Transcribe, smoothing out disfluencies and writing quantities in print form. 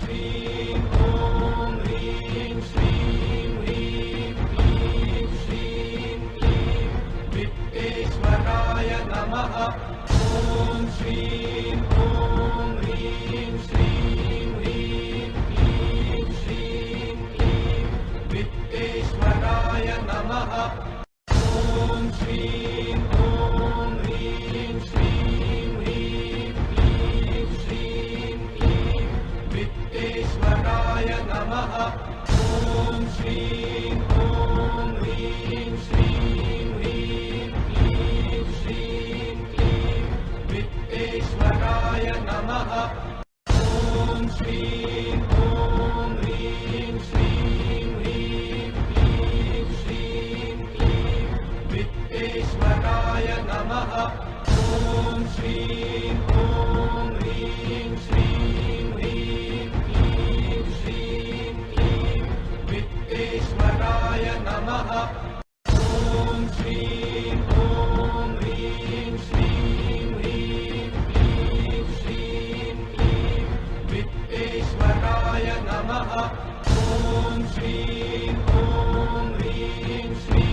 श्रीं ॐ ह्रीं श्रीं ह्रीं क्लीं श्रीं क्लीं वित्तेश्वराय नमः। ॐ श्रीं ॐ ह्रीं श्रीं ह्रीं क्लीं श्रीं क्लीं वित्तेश्वराय नमः। ॐ श्रीं ॐ ह्रीं श्रीं ह्रीं क्लीं श्रीं क्लीं वित्तेश्वराय नमः। ॐ श्रीं ॐ ह्रीं श्रीं ह्रीं क्लीं श्रीं क्लीं वित्तेश्वराय नमः। ॐ श्रीं ॐ ह्रीं श्रीं ह्रीं क्लीं श्रीं क्लीं वित्तेश्वराय नमः। ॐ श्रीं ॐ ह्रीं श्रीं ह्रीं क्लीं श्रीं क्लीं वित्तेश्वराय नमः। ॐ श्रीं ॐ ह्रीं श्रीं ह्रीं क्लीं श्रीं क्लीं वित्तेश्वराय नमः। ॐ श्रीं ॐ ह्रीं श्रीं